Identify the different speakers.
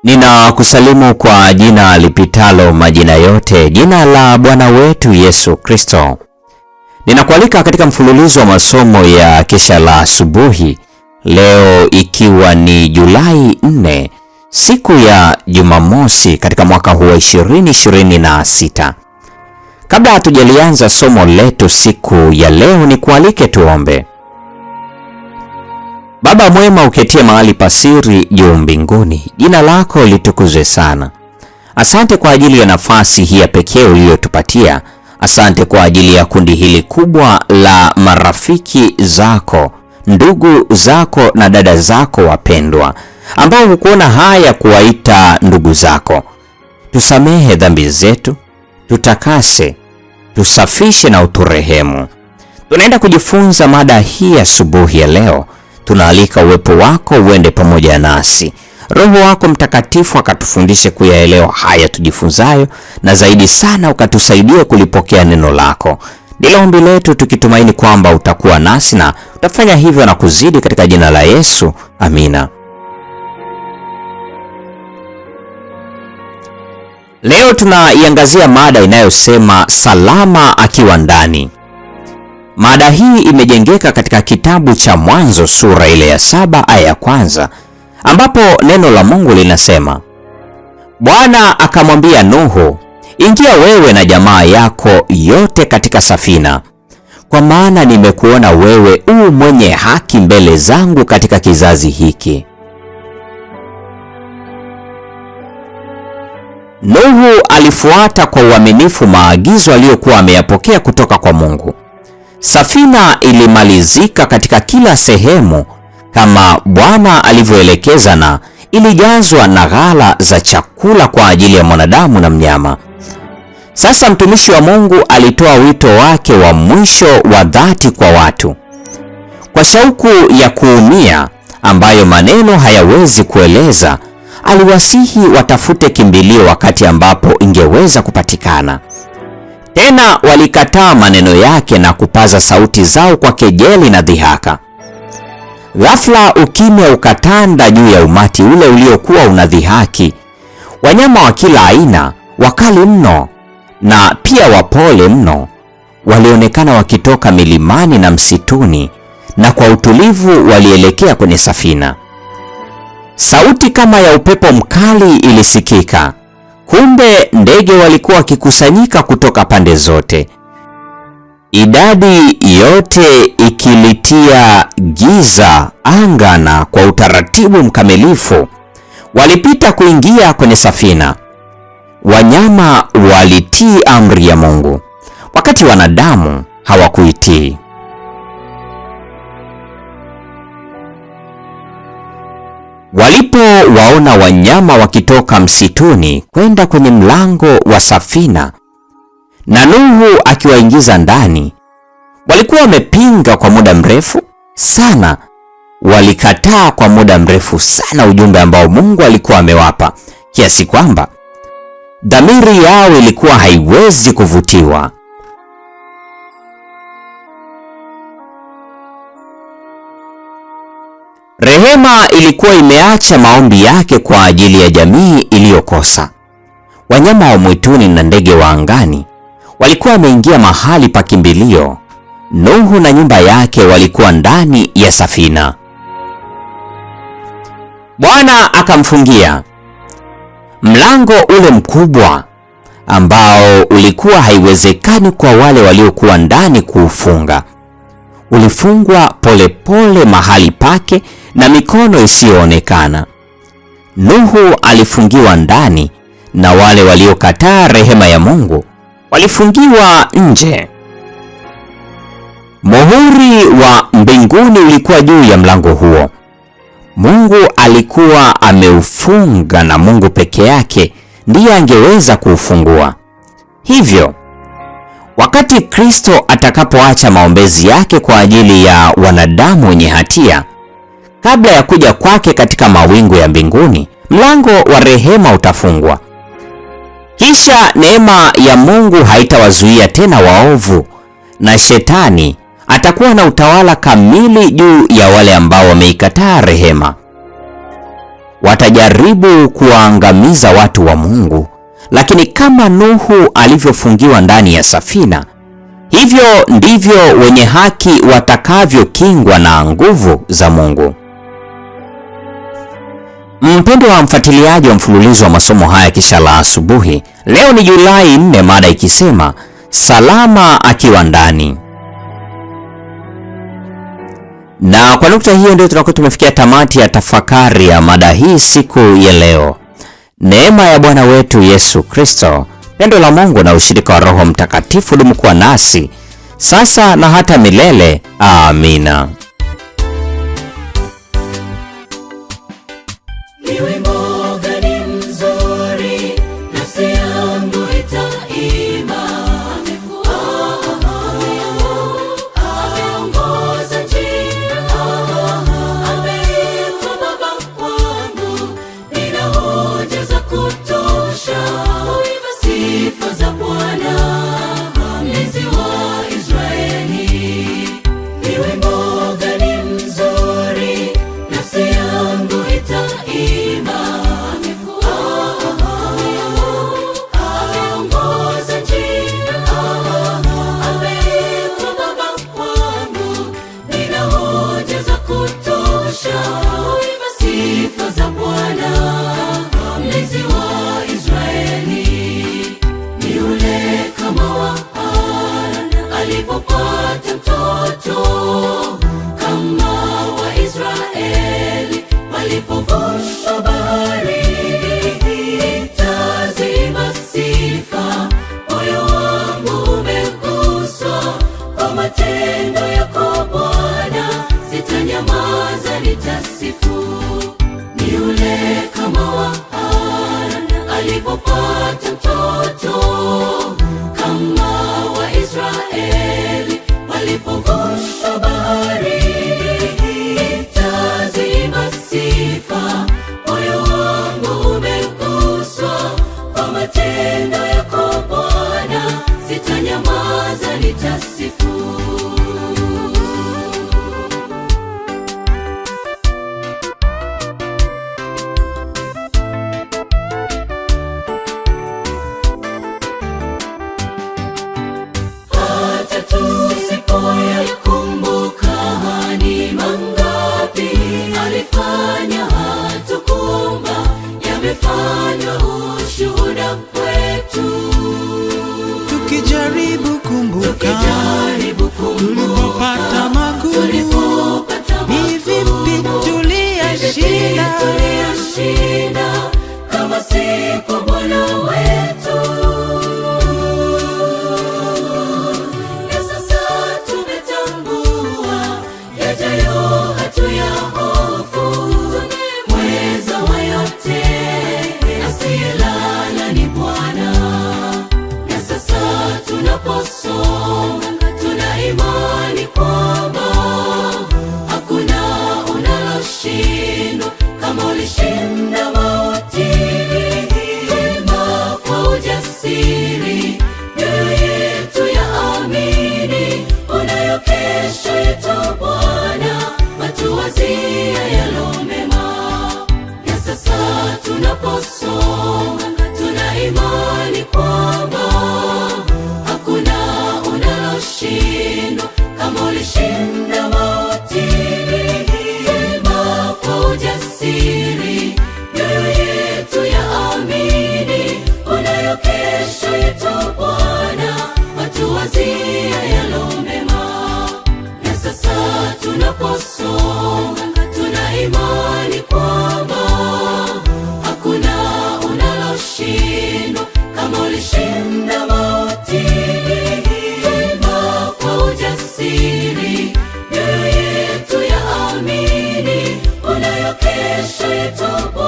Speaker 1: Ninakusalimu kwa jina lipitalo majina yote, jina la Bwana wetu Yesu Kristo. Ninakualika katika mfululizo wa masomo ya kesha la asubuhi, leo ikiwa ni Julai 4, siku ya Jumamosi katika mwaka huu wa 2026. Kabla hatujalianza somo letu siku ya leo, ni kualike tuombe. Baba mwema uketie mahali pasiri juu mbinguni, jina lako litukuzwe sana. Asante kwa ajili ya nafasi hii ya pekee uliyotupatia. Asante kwa ajili ya kundi hili kubwa la marafiki zako, ndugu zako na dada zako wapendwa, ambao hukuona haya kuwaita ndugu zako. Tusamehe dhambi zetu, tutakase, tusafishe na uturehemu. Tunaenda kujifunza mada hii asubuhi ya leo. Tunaalika uwepo wako uende pamoja nasi. Roho wako Mtakatifu akatufundishe kuyaelewa haya tujifunzayo, na zaidi sana ukatusaidia kulipokea neno lako. Ndilo ombi letu, tukitumaini kwamba utakuwa nasi na utafanya hivyo na kuzidi, katika jina la Yesu, amina. Leo tunaiangazia mada inayosema salama akiwa ndani. Mada hii imejengeka katika kitabu cha Mwanzo sura ile ya 7 aya ya 1, ambapo neno la Mungu linasema, Bwana akamwambia Nuhu, ingia wewe na jamaa yako yote katika safina, kwa maana nimekuona wewe u mwenye haki mbele zangu katika kizazi hiki. Nuhu alifuata kwa uaminifu maagizo aliyokuwa ameyapokea kutoka kwa Mungu. Safina ilimalizika katika kila sehemu kama Bwana alivyoelekeza, na ilijazwa na ghala za chakula kwa ajili ya mwanadamu na mnyama. Sasa mtumishi wa Mungu alitoa wito wake wa mwisho wa dhati kwa watu. Kwa shauku ya kuumia ambayo maneno hayawezi kueleza, aliwasihi watafute kimbilio wakati ambapo ingeweza kupatikana. Tena walikataa maneno yake na kupaza sauti zao kwa kejeli na dhihaka. Ghafla ukimya ukatanda juu ya umati ule uliokuwa unadhihaki. Wanyama wa kila aina, wakali mno na pia wapole mno, walionekana wakitoka milimani na msituni, na kwa utulivu walielekea kwenye safina. Sauti kama ya upepo mkali ilisikika. Kumbe ndege walikuwa wakikusanyika kutoka pande zote. Idadi yote ikilitia giza anga, na kwa utaratibu mkamilifu walipita kuingia kwenye safina. Wanyama walitii amri ya Mungu, wakati wanadamu hawakuitii. Walipowaona wanyama wakitoka msituni kwenda kwenye mlango wa safina na Nuhu akiwaingiza ndani, walikuwa wamepinga kwa muda mrefu sana. Walikataa kwa muda mrefu sana ujumbe ambao Mungu alikuwa amewapa, kiasi kwamba dhamiri yao ilikuwa haiwezi kuvutiwa. Rehema ilikuwa imeacha maombi yake kwa ajili ya jamii iliyokosa. Wanyama wa mwituni na ndege wa angani walikuwa wameingia mahali pa kimbilio. Nuhu na nyumba yake walikuwa ndani ya safina. Bwana akamfungia mlango ule mkubwa ambao ulikuwa haiwezekani kwa wale waliokuwa ndani kuufunga. Ulifungwa polepole mahali pake na mikono isiyoonekana. Nuhu alifungiwa ndani, na wale waliokataa rehema ya Mungu walifungiwa nje. Muhuri wa mbinguni ulikuwa juu ya mlango huo. Mungu alikuwa ameufunga, na Mungu peke yake ndiye angeweza kuufungua. Hivyo wakati Kristo atakapoacha maombezi yake kwa ajili ya wanadamu wenye hatia, kabla ya kuja kwake katika mawingu ya mbinguni, mlango wa rehema utafungwa. Kisha neema ya Mungu haitawazuia tena waovu, na shetani atakuwa na utawala kamili juu ya wale ambao wameikataa rehema. watajaribu kuwaangamiza watu wa Mungu. Lakini kama Nuhu alivyofungiwa ndani ya safina, hivyo ndivyo wenye haki watakavyokingwa na nguvu za Mungu. Mpendwa wa mfuatiliaji wa mfululizo wa masomo haya Kesha la Asubuhi, leo ni Julai 4, mada ikisema salama akiwa ndani. Na kwa nukta hiyo ndio tunakuwa tumefikia tamati ya tafakari ya mada hii siku ya leo. Neema ya Bwana wetu Yesu Kristo, pendo la Mungu na ushirika wa Roho Mtakatifu dumu kuwa nasi sasa na hata milele. Amina.
Speaker 2: Alipopata mtoto kama Waisraeli walipovushwa bahari, nitazima sifa, moyo wangu umeguswa kwa matendo yako Bwana, sitanyamaza nitasifu.
Speaker 3: Tukijaribu kumbuka tulipopata magumu, ni vipi tuliyashinda
Speaker 2: kama si kwa Bwana wetu. Na sasa tumetambua yajayo hatuyahofu, mweza wa yote asiyelala ni Bwana. Na sasa tunaposonga tuna imani kwamba hakuna unaloshindwa kama ulishinda mauti. Twimba kwa ujasiri, mioyo yetu yaamini, unayo kesho yetu Bwana, watuwazia yalo mema. Na sasa tunaposonga tuna imani kwamba hakuna unaloshindwa kama ulishinda mauti. Twimba kwa ujasiri, mioyo yetu yaamini, unayo kesho yetu Bwana, watuwazia yalo mema. Na sasa tunaposonga tuna imani kwamba hakuna unaloshindwa kama ulishinda mauti. Twimba kwa ujasiri, mioyo yetu yaamini, unayo kesho yetu Bwana.